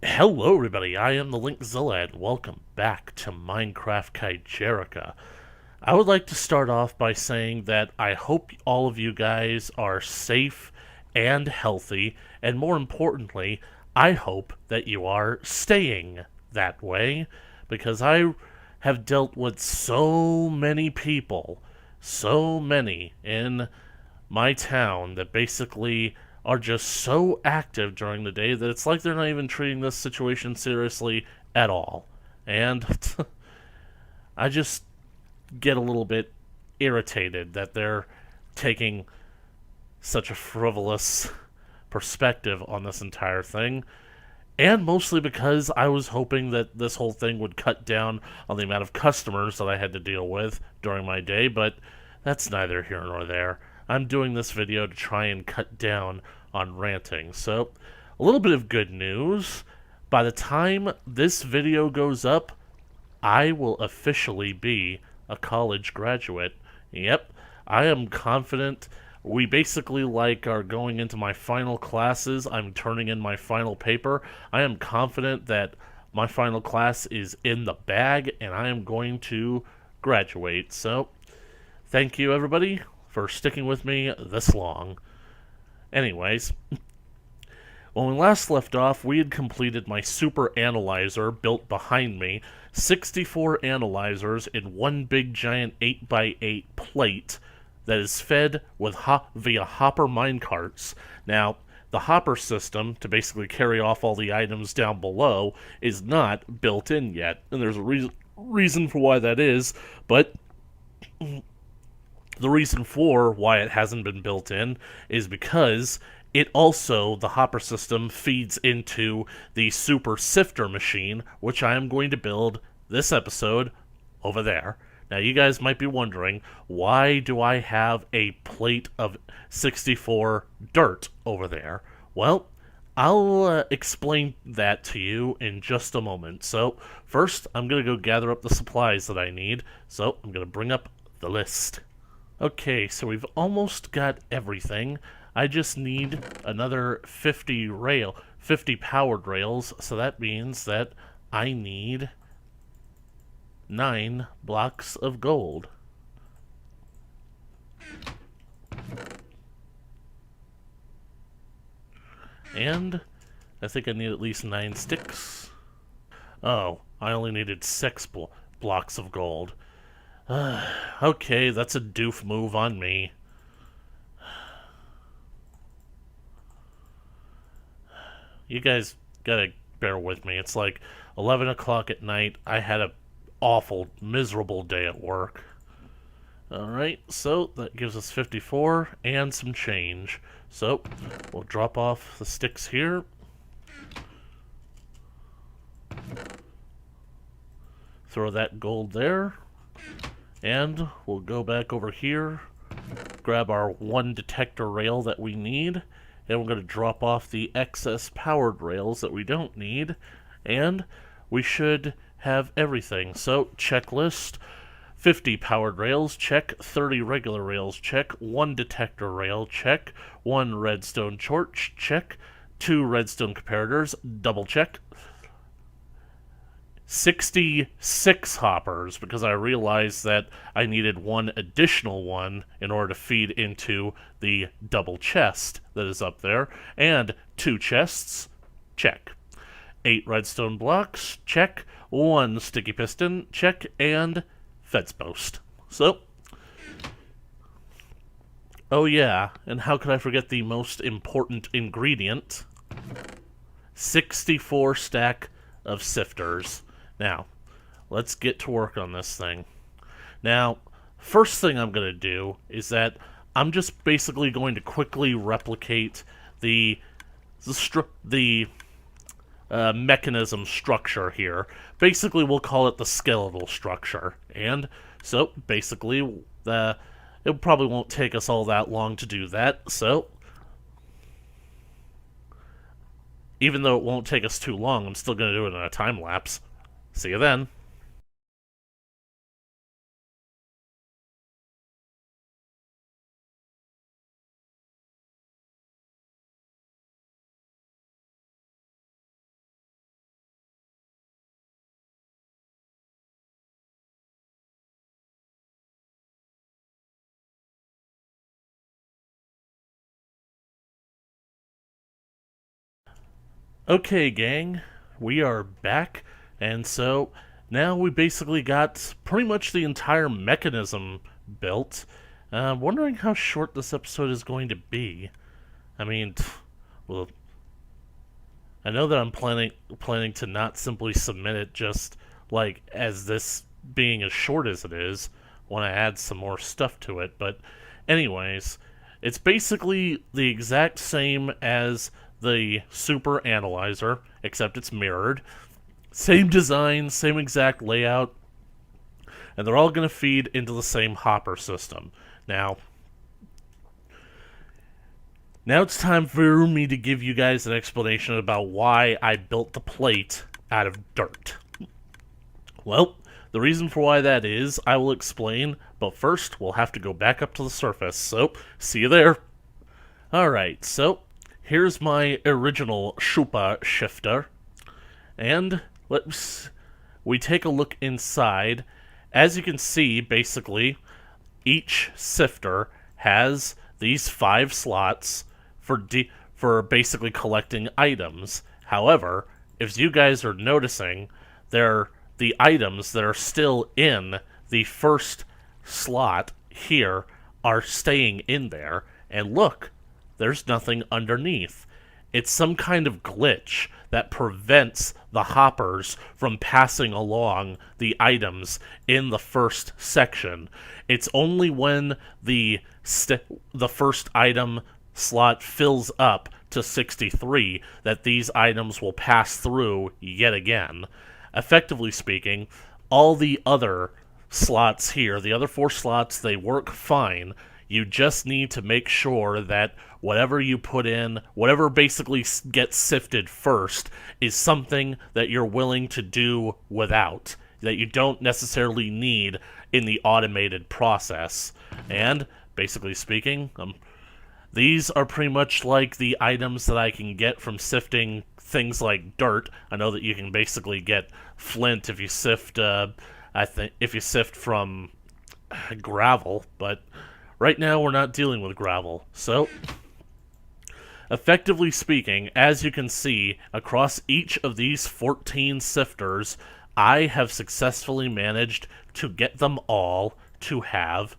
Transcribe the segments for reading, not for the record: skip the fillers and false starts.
Hello everybody, I am the Linkzilla and welcome back to Minecraft Kaijerica. I would like to start off by saying that I hope all of you guys are safe and healthy, and more importantly, I hope that you are staying that way, because I have dealt with so many people, so many in my town that basically are just so active during the day that it's like they're not even treating this situation seriously at all. And I just get a little bit irritated that they're taking such a frivolous perspective on this entire thing. And mostly because I was hoping that this whole thing would cut down on the amount of customers that I had to deal with during my day, but that's neither here nor there. I'm doing this video to try and cut down on ranting. So, a little bit of good news. By the time this video goes up, I will officially be a college graduate. Yep, I am confident. We basically are going into my final classes. I'm turning in my final paper. I am confident that my final class is in the bag and I am going to graduate. So, thank you everybody for sticking with me this long. Anyways, when we last left off, we had completed my super analyzer built behind me. 64 analyzers in one big giant 8x8 plate that is fed with via hopper minecarts. Now, the hopper system, to basically carry off all the items down below, is not built in yet. And there's a reason for why that is, but the reason for why it hasn't been built in is because it also, the hopper system, feeds into the super sifter machine, which I am going to build this episode over there. Now, you guys might be wondering, why do I have a plate of 64 dirt over there? Well, I'll explain that to you in just a moment. So, first, I'm going to go gather up the supplies that I need. So, I'm going to bring up the list. Okay, so we've almost got everything. I just need another 50 powered rails, so that means that I need 9 blocks of gold. And I think I need at least 9 sticks. Oh, I only needed 6 blocks of gold. Okay, that's a doof move on me. You guys gotta bear with me. It's like 11 o'clock at night. I had a awful, miserable day at work. Alright, so that gives us 54 and some change. So, we'll drop off the sticks here. Throw that gold there. And we'll go back over here, grab our 1 detector rail that we need, and we're going to drop off the excess powered rails that we don't need, and we should have everything. So, checklist, 50 powered rails, check, 30 regular rails, check, 1 detector rail, check, 1 redstone torch, check, 2 redstone comparators, double check, 66 hoppers, because I realized that I needed 1 additional one in order to feed into the double chest that is up there, and 2 chests, check. 8 redstone blocks, check. 1 sticky piston, check, and fence post. So, oh yeah, and how could I forget the most important ingredient? 64 stack of sifters. Now, let's get to work on this thing. Now, first thing I'm going to do is that I'm just basically going to quickly replicate the mechanism structure here. Basically, we'll call it the skeletal structure. And so, basically, it probably won't take us all that long to do that. So, even though it won't take us too long, I'm still going to do it in a time lapse. See you then. Okay, gang, we are back, and so now we basically got pretty much the entire mechanism built. Wondering how short this episode is going to be. I mean, well, I know that I'm planning to not simply submit it just like as this being as short as it is. Want to add some more stuff to it, but anyways, it's basically the exact same as the Super Analyzer, except it's mirrored. Same design, same exact layout, and they're all going to feed into the same hopper system. Now it's time for me to give you guys an explanation about why I built the plate out of dirt. Well, the reason for why that is, I will explain, but first we'll have to go back up to the surface, so see you there. Alright, so here's my original Schupa shifter, and we take a look inside. As you can see, basically, each sifter has these 5 slots for basically collecting items. However, if you guys are noticing, the items that are still in the first slot here are staying in there, and look, there's nothing underneath. It's some kind of glitch that prevents the hoppers from passing along the items in the first section. It's only when the first item slot fills up to 63 that these items will pass through yet again. Effectively speaking, all the other slots here, the other 4 slots, they work fine. You just need to make sure that whatever you put in, whatever basically gets sifted first, is something that you're willing to do without, that you don't necessarily need in the automated process. And, basically speaking, these are pretty much like the items that I can get from sifting things like dirt. I know that you can basically get flint if you sift, if you sift from gravel, but right now we're not dealing with gravel. So, effectively speaking, as you can see, across each of these 14 sifters, I have successfully managed to get them all to have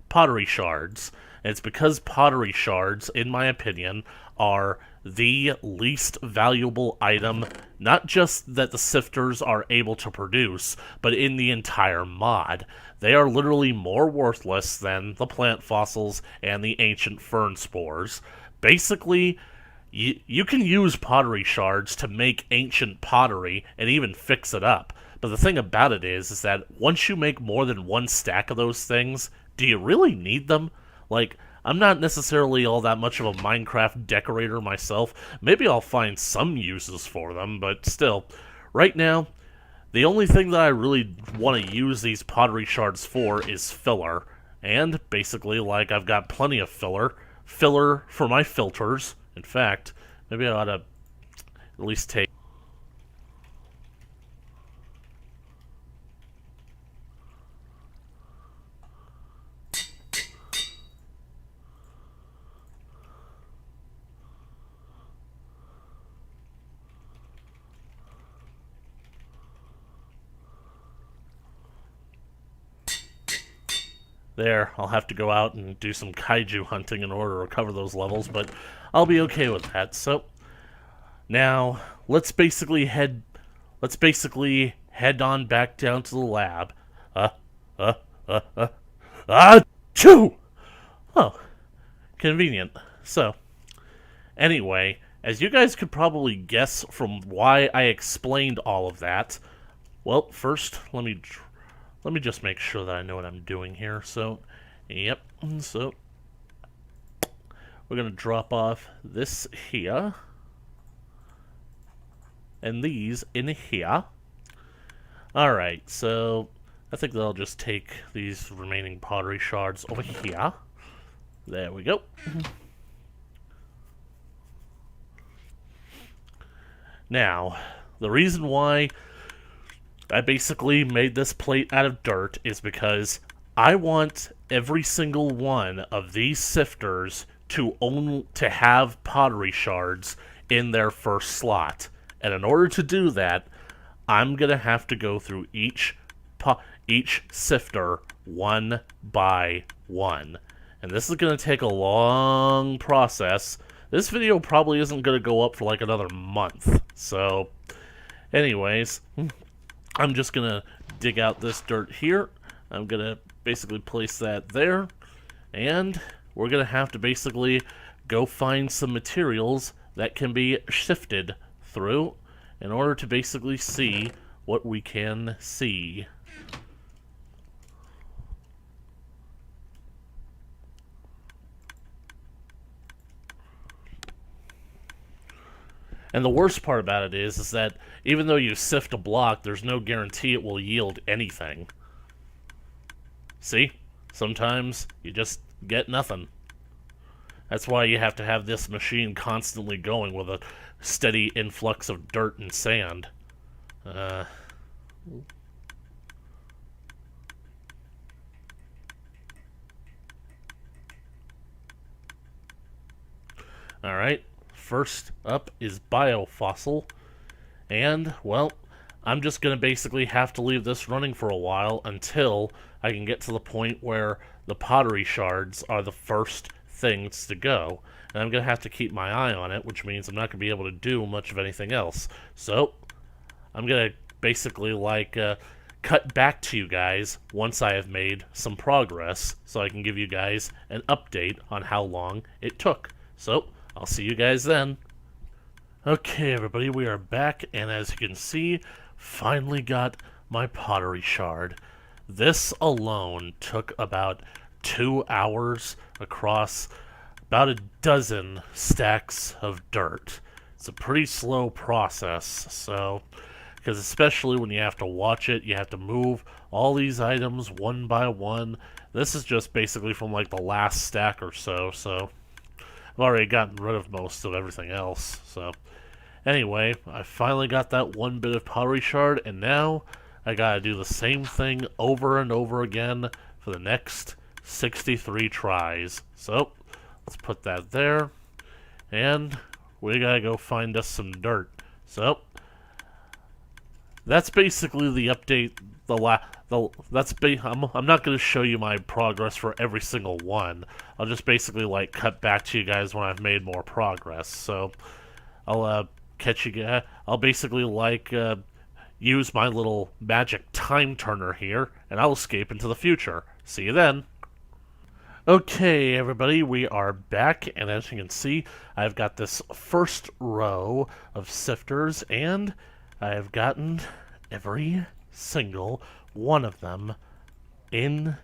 pottery shards. And it's because pottery shards, in my opinion, are the least valuable item, not just that the sifters are able to produce, but in the entire mod. They are literally more worthless than the plant fossils and the ancient fern spores. Basically, you can use pottery shards to make ancient pottery and even fix it up. But the thing about it is that once you make more than 1 stack of those things, do you really need them? Like, I'm not necessarily all that much of a Minecraft decorator myself. Maybe I'll find some uses for them, but still, right now, the only thing that I really want to use these pottery shards for is filler. And basically, like, I've got plenty of filler for my filters. In fact, maybe I ought to at least take... There, I'll have to go out and do some kaiju hunting in order to recover those levels, but I'll be okay with that. So, now, let's basically head on back down to the lab. Achoo! Oh, convenient. So, anyway, as you guys could probably guess from why I explained all of that, well, first, let me just make sure that I know what I'm doing here. So, yep. So, we're going to drop off this here. And these in here. Alright, so I think that I'll just take these remaining pottery shards over here. There we go. Now, the reason why I basically made this plate out of dirt is because I want every single one of these sifters to have pottery shards in their first slot. And in order to do that, I'm going to have to go through each sifter one by one. And this is going to take a long process. This video probably isn't going to go up for like another month. So, anyways, I'm just going to dig out this dirt here. I'm going to basically place that there. And we're going to have to basically go find some materials that can be sifted through in order to basically see what we can see. And the worst part about it is that even though you sift a block, there's no guarantee it will yield anything. See? Sometimes you just get nothing. That's why you have to have this machine constantly going with a steady influx of dirt and sand. Alright, first up is biofossil. And, well, I'm just going to basically have to leave this running for a while until I can get to the point where the pottery shards are the first things to go. And I'm going to have to keep my eye on it, which means I'm not going to be able to do much of anything else. So, I'm going to basically, cut back to you guys once I have made some progress, so I can give you guys an update on how long it took. So, I'll see you guys then. Okay, everybody, we are back, and as you can see, finally got my pottery shard. This alone took about 2 hours across about a dozen stacks of dirt. It's a pretty slow process, so, because especially when you have to watch it, you have to move all these items one by one. This is just basically from like the last stack or so, so I've already gotten rid of most of everything else, so. Anyway, I finally got that one bit of pottery shard, and now I gotta do the same thing over and over again for the next 63 tries. So, let's put that there, and we gotta go find us some dirt. So, that's basically the update. I'm not gonna show you my progress for every single one. I'll just basically cut back to you guys when I've made more progress. So, I'll catch you guys. I'll basically use my little magic time turner here, and I'll escape into the future. See you then. Okay, everybody, we are back, and as you can see, I've got this first row of sifters, and I've gotten every single one of them in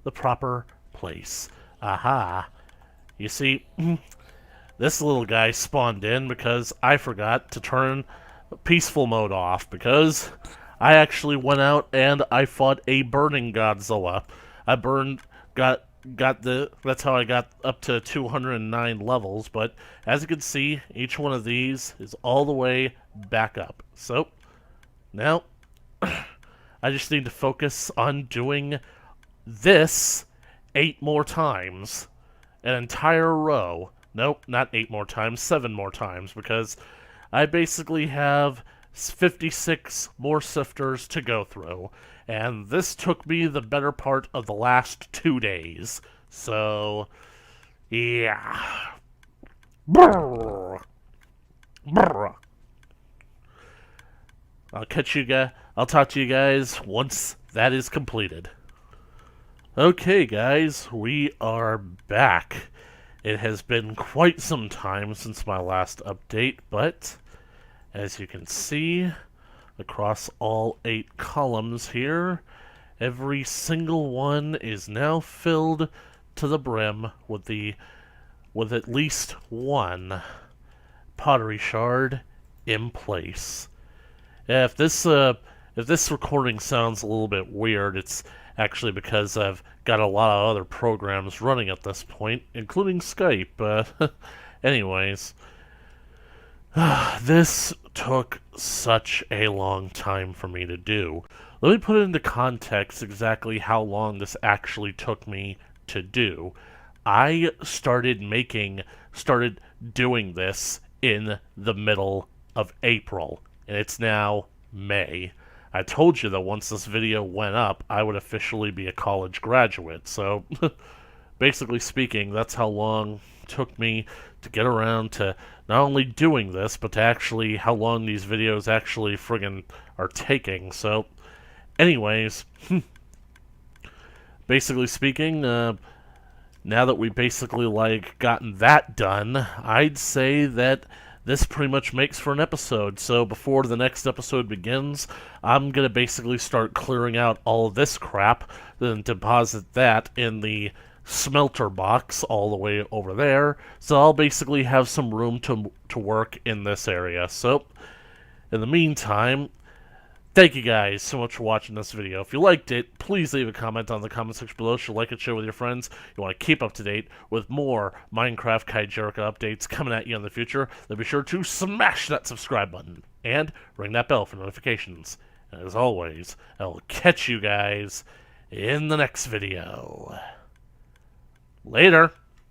the proper place. Aha! You see, this little guy spawned in because I forgot to turn peaceful mode off, because I actually went out and I fought a burning Godzilla. That's how I got up to 209 levels, but as you can see, each one of these is all the way back up. So, now, I just need to focus on doing this 8 more times. An entire row. Nope, not 8 more times, 7 more times, because I basically have 56 more sifters to go through, and this took me the better part of the last 2 days. So, yeah. Brrr. Brrr. I'll talk to you guys once that is completed. Okay, guys, we are back. It has been quite some time since my last update, but as you can see, across all 8 columns here, every single one is now filled to the brim with at least one pottery shard in place. If this recording sounds a little bit weird, it's actually because I've got a lot of other programs running at this point, including Skype. Anyways, this took such a long time for me to do. Let me put it into context exactly how long this actually took me to do. I started doing this in the middle of April, and it's now May. I told you that once this video went up, I would officially be a college graduate, so basically speaking, that's how long it took me to get around to not only doing this, but to actually how long these videos actually friggin' are taking. So, anyways, basically speaking, now that we basically, gotten that done, I'd say that this pretty much makes for an episode. So before the next episode begins, I'm gonna basically start clearing out all of this crap, then deposit that in the smelter box all the way over there. So I'll basically have some room to work in this area. So, in the meantime, thank you guys so much for watching this video. If you liked it, please leave a comment on the comment section below. Should like it, share with your friends. You want to keep up to date with more Minecraft Kaijerica updates coming at you in the future, then be sure to smash that subscribe button and ring that bell for notifications. And as always, I'll catch you guys in the next video. Later!